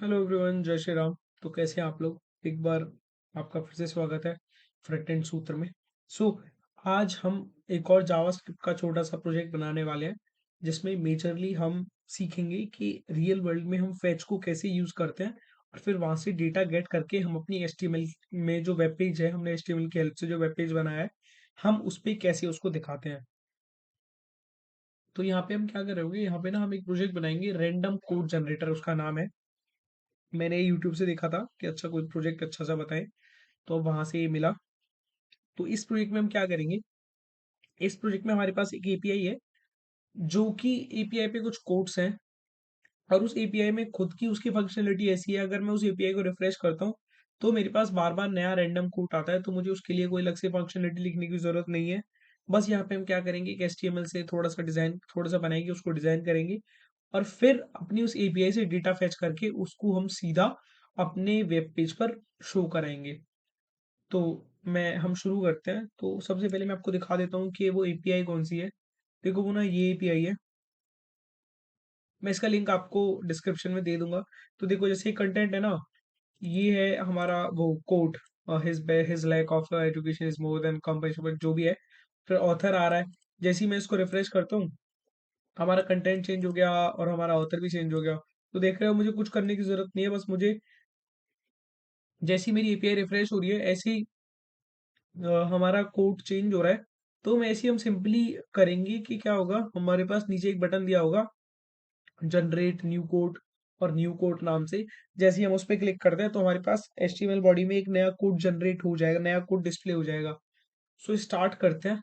Hello everyone, जय श्री राम। तो कैसे हैं आप लोग? एक बार आपका फिर से स्वागत है फ्रंट एंड सूत्र में। सो आज हम एक और जावास्क्रिप्ट का छोटा सा प्रोजेक्ट बनाने वाले हैं, जिसमें मेजरली हम सीखेंगे कि रियल वर्ल्ड में हम फैच को कैसे यूज करते हैं और फिर वहां से डेटा गेट करके हम अपनी एचटीएमएल में जो वेब पेज है, हमने एचटीएमएल की हेल्प से जो वेब पेज बनाया है, हम उस पे कैसे उसको दिखाते हैं। तो यहाँ पे हम क्या करेंगे, यहाँ पे ना हम एक प्रोजेक्ट बनाएंगे, रैंडम कोड जनरेटर उसका नाम है। मैंने यूट्यूब से देखा था कि अच्छा कोई प्रोजेक्ट अच्छा सा बताएं, तो वहां से ये मिला। तो इस प्रोजेक्ट में हम क्या करेंगे, इस प्रोजेक्ट में हमारे पास एक एपीआई है, जो कि एपीआई पे कुछ कोड्स हैं, और उस एपीआई में खुद की उसकी फंक्शनलिटी ऐसी है, अगर मैं उस एपीआई को रिफ्रेश करता हूँ तो मेरे पास बार बार नया रैंडम कोड आता है, तो मुझे उसके लिए कोई अलग से फंक्शनलिटी लिखने की जरूरत नहीं है। बस यहाँ पे हम क्या करेंगे कि एचटीएमएल से थोड़ा सा बनाएंगे, उसको डिजाइन करेंगे, और फिर अपनी उस एपीआई से डेटा फैच करके उसको हम सीधा अपने वेब पेज पर शो कराएंगे। तो हम शुरू करते हैं। तो सबसे पहले मैं आपको दिखा देता हूँ कि वो एपीआई कौन सी है। देखो, वो ना ये एपीआई है। मैं इसका लिंक आपको डिस्क्रिप्शन में दे दूंगा। तो देखो, जैसे कंटेंट है ना, ये है हमारा वो quote, his lack of education is more than comparable, जो भी है। फिर ऑथर आ रहा है। जैसे ही मैं इसको रिफ्रेश करता हूँ, हमारा कंटेंट चेंज हो गया और हमारा ऑथर भी चेंज हो गया। तो देख रहे हो, मुझे कुछ करने की जरूरत नहीं है, बस मुझे जैसी मेरी एपीआई रिफ्रेश हो रही है, ऐसे ही हमारा कोड चेंज हो रहा है। तो मैं ऐसे ही हम सिंपली करेंगे कि क्या होगा, हमारे पास नीचे एक बटन दिया होगा, जनरेट न्यू कोड, और न्यू कोड नाम से। जैसे ही हम उस पर क्लिक करते हैं तो हमारे पास एचटीएमएल बॉडी में एक नया कोड जनरेट हो जाएगा, नया कोड डिस्प्ले हो जाएगा। सो स्टार्ट करते हैं।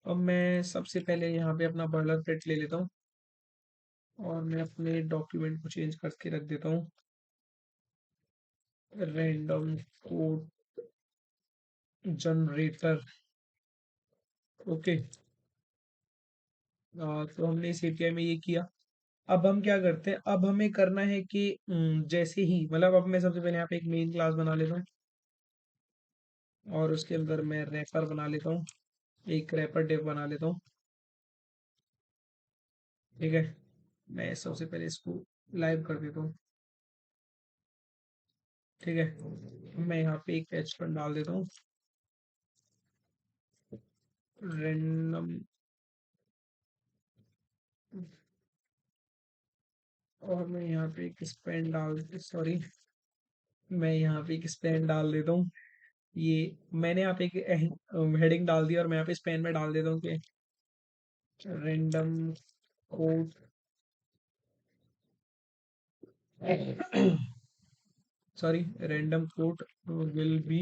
अब मैं सबसे पहले यहाँ पे अपना बॉयलर प्लेट ले लेता हूँ, और मैं अपने डॉक्यूमेंट को चेंज करके रख देता हूँ, रैंडम कोड जनरेटर। ओके। तो हमने इस एपीआई में ये किया। अब हम क्या करते हैं, अब हमें करना है कि जैसे ही मतलब, अब मैं सबसे पहले यहाँ पे एक मेन क्लास बना लेता हूँ, और उसके अंदर मैं रैपर बना लेता हूँ, एक रैपर डिव बना लेता हूँ। ठीक है। मैं सबसे पहले इसको लाइव कर देता हूँ। ठीक है। मैं यहाँ पे एक पैच पर डाल देता हूँ, रैंडम, और मैं यहाँ पे एक स्पेन डाल, सॉरी, मैं यहाँ पे एक स्पेन डाल देता हूँ। ये मैंने यहाँ पे एक हेडिंग डाल दी, और मैं यहाँ पे स्पेन में डाल देता हूँ कि random code sorry, random quote will be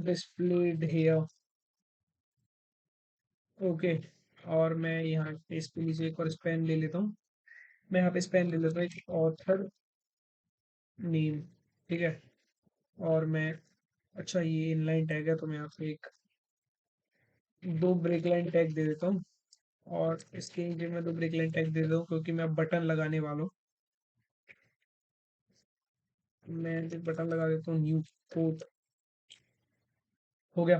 displayed here. Okay. और मैं यहाँ पे इस पे नीचे एक और स्पेन ले लेता हूँ। मैं यहाँ पे स्पेन ले लेता हूँ, एक ऑथर नेम। ठीक है। और मैं, अच्छा ये इनलाइन टैग है, तो मैं यहाँ पे एक दो ब्रेक लाइन टैग दे देता हूँ, और इसके नीचे मैं दो ब्रेक लाइन टैग दे देता हूँ, क्योंकि मैं बटन लगाने वाला हूँ। मैं एक बटन लगा देता हूँ, न्यू कोड। हो गया।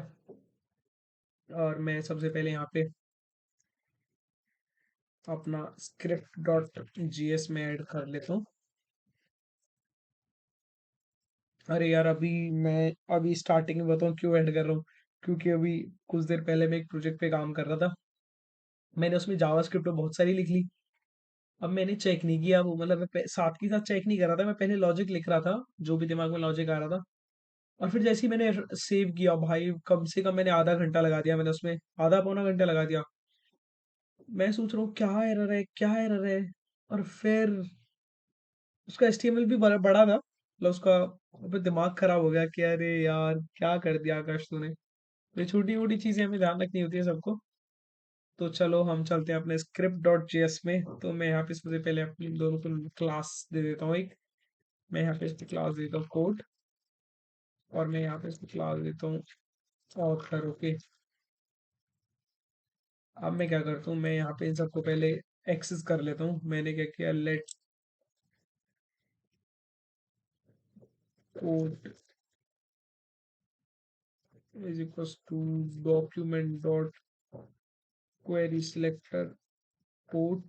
और मैं सबसे पहले यहाँ पे अपना स्क्रिप्ट डॉट जीएस में ऐड कर लेता हूँ। अरे यार, अभी स्टार्टिंग में बताऊँ क्यों ऐड कर रहा हूँ, क्योंकि अभी कुछ देर पहले मैं एक प्रोजेक्ट पे काम कर रहा था। मैंने उसमें जावास्क्रिप्ट तो बहुत सारी लिख ली। अब मैंने चेक नहीं किया वो, मतलब साथ के साथ चेक नहीं कर रहा था, मैं पहले लॉजिक लिख रहा था, जो भी दिमाग में लॉजिक आ रहा था। और फिर जैसे ही मैंने सेव किया, भाई कम से कम मैंने आधा घंटा लगा दिया, मैंने उसमें आधा पौना घंटा लगा दिया। मैं सोच रहा हूँ क्या एरर है, क्या एरर है। और फिर उसका एचटीएमएल भी बड़ा बड़ा था, मतलब उसका। फिर दिमाग खराब हो गया कि अरे यार, क्या कर दिया आकाश तूने। ये छोटी मोटी चीजें हमें ध्यान रखनी होती है सबको। तो चलो हम चलते हैं अपने स्क्रिप्ट डॉट जेएस में। तो मैं यहाँ पे सबसे पहले अपने दोनों को क्लास दे देता हूँ एक। मैं यहाँ पे इसकी क्लास देता हूँ कोड, और मैं यहाँ पे इसकी क्लास देता हूँ ऑथर। ओके। अब मैं क्या करता हूँ, मैं यहाँ पे इन सबको पहले एक्सेस कर लेता हूँ। मैंने क्या किया, let code is equal to document dot query selector code.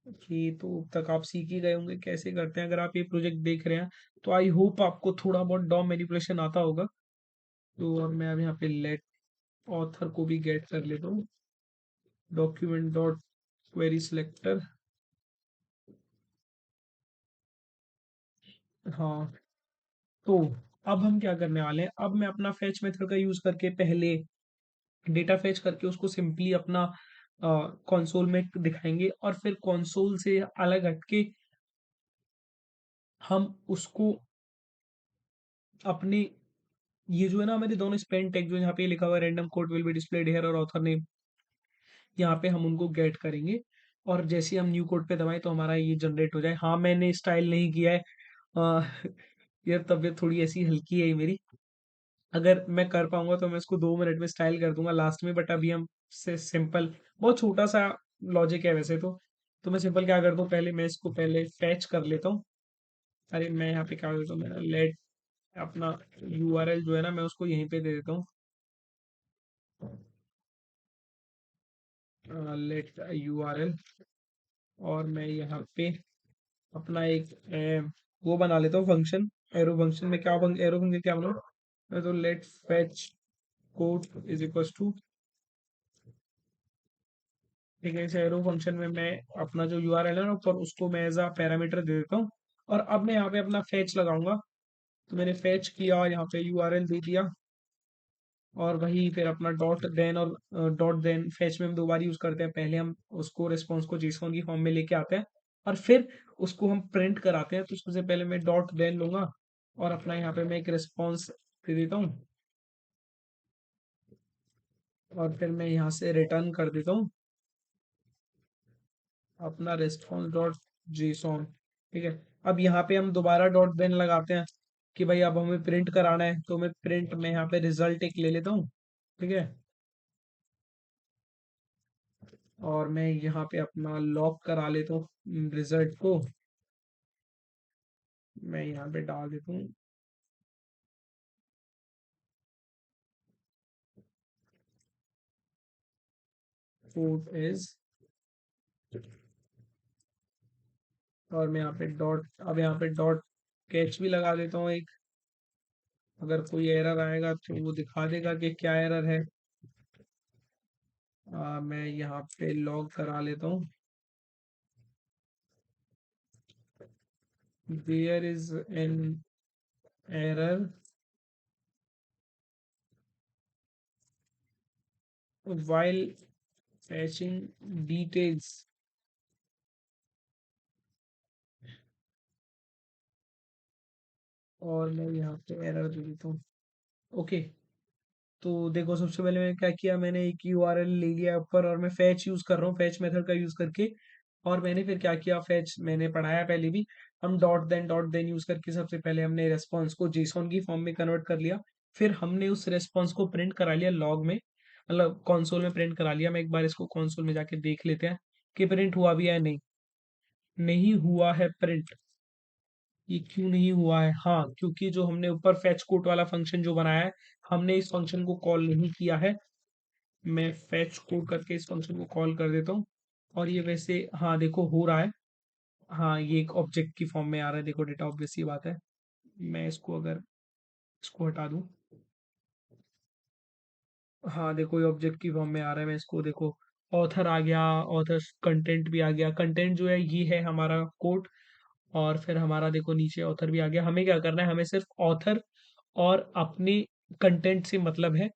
कि तो अब तक आप सीख ही गए होंगे कैसे करते हैं। अगर आप ये प्रोजेक्ट देख रहे हैं तो आई होप आपको थोड़ा बहुत डॉम मैनिपुलेशन आता होगा। तो अब मैं अब यहाँ पे लेट ऑथर को भी गेट कर लेता हूँ। Document dot query selector. हाँ, तो अब हम क्या करने वाले हैं, अब मैं अपना फैच मेथड का यूज करके पहले डेटा फेच करके उसको सिंपली अपना कंसोल में दिखाएंगे, और फिर कंसोल से अलग हटके हम उसको अपने, ये जो है ना हमारे दोनों स्पेन टैग जो यहाँ पे लिखा हुआ है random code will be displayed here और ऑथर नेम, यहाँ पे हम उनको गेट करेंगे। और जैसे ही हम न्यू कोड पे दबाएं तो हमारा ये जनरेट हो जाए। हाँ, मैंने स्टाइल नहीं किया है। अ, यार तबीयत थोड़ी ऐसी हल्की है मेरी। अगर मैं कर पाऊंगा तो मैं इसको 2 मिनट में स्टाइल कर दूंगा लास्ट में, बट अभी हम से सिंपल, बहुत छोटा सा लॉजिक है वैसे तो मैं सिंपल क्या करता हूँ, पहले मैं इसको पहले फैच कर लेता हूँ। अरे मैं यहाँ पे क्या करता हूँ, मैं लेट अपना यूआरएल जो है ना मैं उसको यहीं पे दे देता हूँ। लेट यूआरएल, और मैं यहाँ पे अपना एक वो बना लेता हूँ फंक्शन। एरो फंक्शन में क्या, एरो फंक्शन क्या बनाऊँ, मैं तो let fetch code is equal to, ठीक है, इस एरो फंक्शन में मैं अपना जो यूआरएल है ना ऊपर उसको मैं एज अ पैरामीटर दे देता हूँ। और अब मैं यहाँ पे अपना फैच लगाऊंगा। तो मैंने फैच किया, यहाँ पे यूआरएल दे दिया, और वही फिर अपना डॉट देन, और डॉट देन फैच में हम 2 बार यूज करते हैं। पहले हम उसको रिस्पॉन्स को जेसॉन की फॉर्म में लेके आते हैं, और फिर उसको हम प्रिंट कराते हैं। तो सबसे पहले मैं डॉट देन लूंगा, और अपना यहाँ पे मैं एक रिस्पॉन्स दे देता हूँ, और फिर मैं यहाँ से रिटर्न कर देता हूँ अपना रेस्पॉन्स डॉट जेसॉन। ठीक है, अब यहाँ पे हम दोबारा डॉट देन लगाते हैं कि भाई अब हमें प्रिंट कराना है, तो मैं प्रिंट में यहाँ पे रिजल्ट एक ले लेता हूँ। ठीक है, और मैं यहाँ पे अपना लॉक करा लेता हूँ रिजल्ट को, मैं यहाँ पे डाल देता हूँ कोड इज, और मैं यहाँ पे डॉट, अब यहाँ पे डॉट कैच भी लगा देता हूँ एक, अगर कोई एरर आएगा तो वो दिखा देगा कि क्या एरर है। मैं यहाँ पे लॉग करा लेता हूँ, there is an error while fetching details, और मैं यहाँ पे एरर दे देता हूँ। ओके, तो देखो सबसे पहले मैंने क्या किया, मैंने एक यूआरएल ले लिया ऊपर, और मैं फैच यूज कर रहा हूँ, फैच मेथड का यूज करके। और मैंने फिर क्या किया, फैच मैंने पढ़ाया पहले भी, हम डॉट देन यूज करके सबसे पहले हमने रेस्पॉन्स को जेसॉन की फॉर्म में कन्वर्ट कर लिया। फिर हमने उस रेस्पॉन्स को प्रिंट करा लिया लॉग में, मतलब कॉन्सोल में प्रिंट करा लिया। मैं एक बार इसको कॉन्सोल में जाके देख लेते हैं कि प्रिंट हुआ भी है, नहीं नहीं हुआ है प्रिंट। ये क्यों नहीं हुआ है, हाँ क्योंकि जो हमने ऊपर फेच कोड वाला फंक्शन जो बनाया है, हमने इस फंक्शन को कॉल नहीं किया है। मैं फेच कोड करके इस फंक्शन को कॉल कर देता हूँ, और ये वैसे हाँ देखो हो रहा है। हाँ, ये एक ऑब्जेक्ट की फॉर्म में आ रहा है, देखो डेटा, ऑब्वियस सी बात है। मैं इसको अगर इसको हटा दूं, हाँ देखो ये ऑब्जेक्ट की फॉर्म में आ रहा है। मैं इसको देखो, ऑथर आ गया, ऑथर कंटेंट भी आ गया। कंटेंट जो है ये है हमारा कोड, और फिर हमारा देखो नीचे ऑथर भी आ गया। हमें क्या करना है, हमें सिर्फ ऑथर और अपनी कंटेंट से मतलब है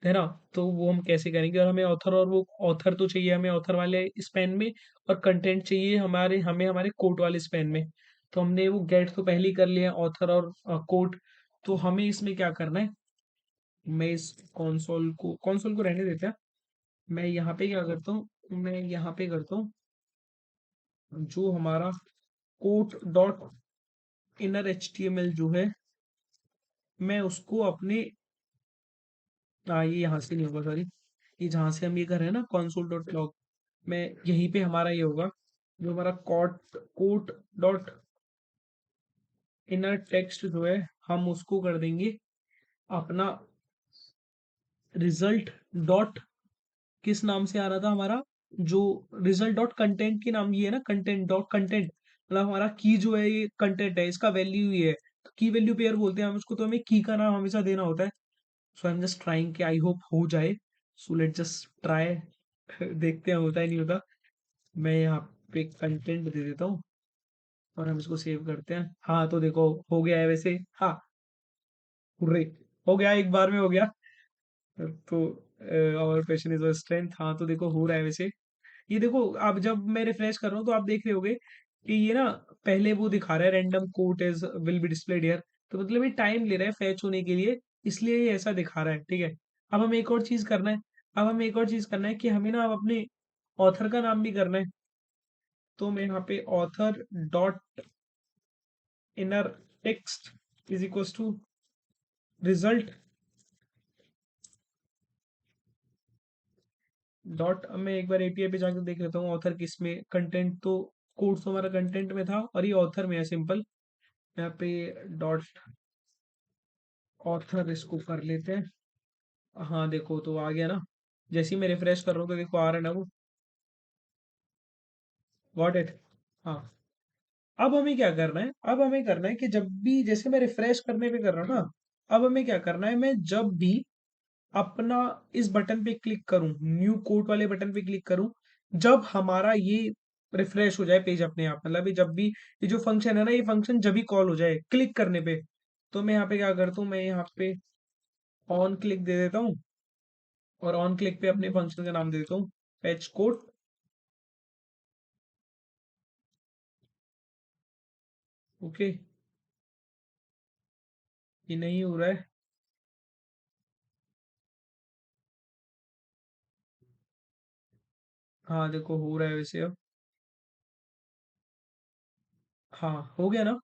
ना। तो वो हम कैसे करेंगे, और हमें ऑथर, और वो ऑथर तो चाहिए हमें ऑथर वाले स्पेन में, और कंटेंट चाहिए हमें हमारे कोट वाले स्पेन में। तो हमने वो गेट तो पहले ही कर लिया ऑथर और कोट। तो हमें इसमें क्या करना है, मैं इस कंसोल को रहने देते हैं। मैं यहाँ पे क्या करता हूँ, मैं यहाँ पे करता हूँ जो हमारा कोट डॉट इनर एचटीएमएल जो है, मैं उसको अपने, ये यहाँ से नहीं होगा सॉरी, ये जहाँ से हम ये कर रहे हैं ना console डॉट लॉग, मैं यहीं पे हमारा ये होगा, जो हमारा कोट डॉट इनर टेक्स्ट जो है, हम उसको कर देंगे अपना रिजल्ट डॉट, किस नाम से आ रहा था हमारा, जो रिजल्ट डॉट कंटेंट की नाम ये है ना, कंटेंट डॉट कंटेंट, मतलब हमारा की जो है ये कंटेंट है, इसका वैल्यू ये है, तो की वैल्यू पेयर बोलते हैं हम इसको, तो हमें की का नाम हमेशा देना होता है। सो आई एम जस्ट ट्राइंग कि आई होप हो जाए। So let just try. देखते हैं होता है नहीं होता। मैं यहाँ पे कंटेंट दे देता हूँ और हम इसको सेव करते हैं। हाँ तो देखो हो गया है वैसे। हाँ, हुर्रे, हो गया, एक बार में हो गया। तो और पैशन इज स्ट्रेंथ, हाँ तो देखो हो रहा है वैसे। ये देखो, अब जब मैं रिफ्रेश कर रहा हूँ तो आप देख रहे होगे कि ये ना पहले वो दिखा रहा है random quote is will be displayed here, तो मतलब ये टाइम ले रहा है फैच होने के लिए, इसलिए ये ऐसा दिखा रहा है। ठीक है, अब हमें एक और चीज करना है। अब हमें एक और चीज करना है कि हमें ना अब अपने ऑथर का नाम भी करना है। तो मैं यहाँ पे author dot inner text is equals to result dot, अब मैं एक बार एपीआई पे जाकर देख लेता हूँ ऑथर किस में, कंटेंट तो कोड तो हमारा कंटेंट में था और ये ऑथर में है सिंपल। यहाँ पे डॉट ऑथर इसको कर लेते हैं। हाँ देखो तो आ गया ना, जैसे ही मैं रिफ्रेश कर रहा हूँ तो देखो आ रहा है ना वो। Got it. हाँ, अब हमें क्या करना है, अब हमें करना है कि जब भी जैसे मैं रिफ्रेश करने पे कर रहा हूँ ना, अब हमें क्या करना है, मैं जब भी अपना इस बटन पे क्लिक करूं, न्यू कोट वाले बटन पे क्लिक करूं, जब हमारा ये रिफ्रेश हो जाए पेज अपने आप, मतलब ये जब भी ये जो फंक्शन है ना, ये फंक्शन जब भी कॉल हो जाए क्लिक करने पे, तो मैं यहाँ पे क्या करता हूँ, मैं यहाँ पे ऑन क्लिक दे देता हूँ और ऑन क्लिक पे अपने फंक्शन का नाम दे देता हूँ फेच कोड। ओके, ये नहीं हो रहा है। हाँ देखो हो रहा है वैसे अब। हाँ हो गया ना।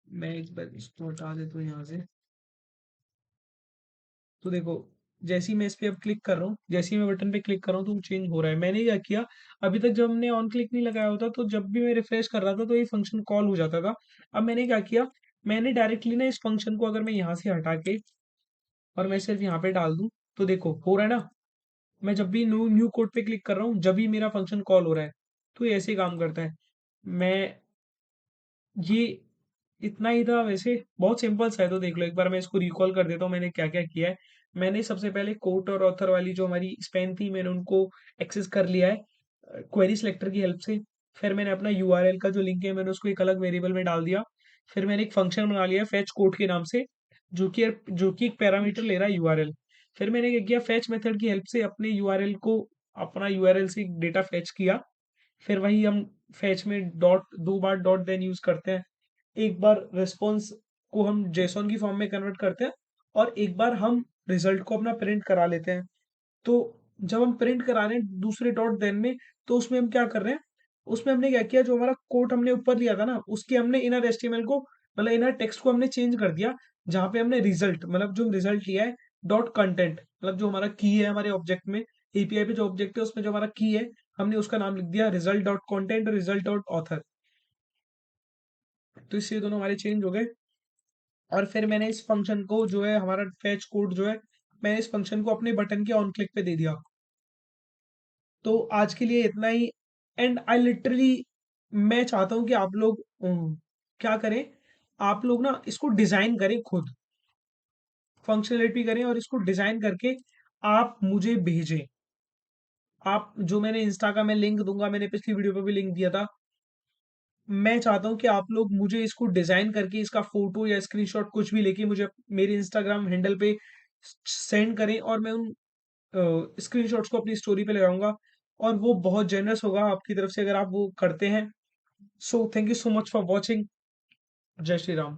मैं एक बार इसको हटा देता हूँ यहाँ से। तो देखो, जैसे ही मैं इस पे अब क्लिक कर रहा हूँ, जैसे ही मैं बटन पे क्लिक कर रहा हूँ तो वो चेंज हो रहा है। मैंने क्या किया, अभी तक जब हमने ऑन क्लिक नहीं लगाया होता तो जब भी मैं रिफ्रेश कर रहा था तो ये फंक्शन कॉल हो जाता था। अब मैंने क्या किया, मैंने डायरेक्टली ना इस फंक्शन को अगर मैं यहाँ से हटा के और मैं सिर्फ यहाँ पे डाल दूँ, तो देखो हो रहा है ना। मैं जब भी न्यू न्यू कोड पे क्लिक कर रहा हूँ, जब भी मेरा फंक्शन कॉल हो रहा है, तो ये ऐसे ही काम करता है। मैं ये इतना ही था वैसे, बहुत सिंपल सा है। तो देख लो एक बार, मैं इसको रिकॉल कर देता हूँ मैंने क्या क्या किया है। मैंने सबसे पहले कोट और ऑथर वाली जो हमारी स्पैन थी, मैंने उनको एक्सेस कर लिया है क्वेरी सिलेक्टर की हेल्प से। फिर मैंने अपना यूआरएल का जो लिंक है मैंने उसको एक अलग वेरिएबल में डाल दिया। फिर मैंने एक फंक्शन बना लिया फेच कोड के नाम से, जो कि एक पैरामीटर ले रहा है यूआरएल। फिर मैंने क्या किया, फेच मेथड की हेल्प से अपने यूआरएल को, अपना यूआरएल से डेटा फेच किया। फिर वही हम फेच में डॉट, दो बार डॉट देन यूज करते हैं। एक बार रिस्पॉन्स को हम जेसॉन की फॉर्म में कन्वर्ट करते हैं और एक बार हम रिजल्ट को अपना प्रिंट करा लेते हैं। तो जब हम प्रिंट करा रहे हैं दूसरे डॉट देन में, तो उसमें हम क्या कर रहे हैं, उसमें हमने क्या किया, जो हमारा कोड हमने ऊपर लिया था ना, उसके हमने इनर एचटीएमएल को, मतलब इनर टेक्स्ट को हमने चेंज कर दिया। जहां पे हमने रिजल्ट, मतलब जो रिजल्ट लिया है डॉट कंटेंट, मतलब जो हमारा की है हमारे ऑब्जेक्ट में, एपीआई पे जो ऑब्जेक्ट है उसमें जो हमारा की है, हमने उसका नाम लिख दिया रिजल्ट डॉट कॉन्टेंट और रिजल्ट डॉट ऑथर। तो इससे दोनों हमारे चेंज हो गए। और फिर मैंने इस फंक्शन को जो है हमारा फेच कोड जो है, मैंने इस फंक्शन को अपने बटन के ऑन क्लिक पे दे दिया। तो आज के लिए इतना ही। एंड आई लिटरली, मैं चाहता हूँ कि आप लोग क्या करें, आप लोग ना इसको डिजाइन करें खुद, फंक्शनलिटी करें और इसको डिजाइन करके आप मुझे भेजें। आप जो, मैंने इंस्टा का मैं लिंक दूंगा, मैंने पिछली वीडियो पे भी लिंक दिया था। मैं चाहता हूँ कि आप लोग मुझे इसको डिजाइन करके इसका फोटो या स्क्रीनशॉट कुछ भी लेके मुझे मेरे इंस्टाग्राम हैंडल पे सेंड करें, और मैं उन स्क्रीनशॉट्स को अपनी स्टोरी पे लगाऊंगा। और वो बहुत जेनरस होगा आपकी तरफ से अगर आप वो करते हैं। So thank you so much for watching. जय श्री राम।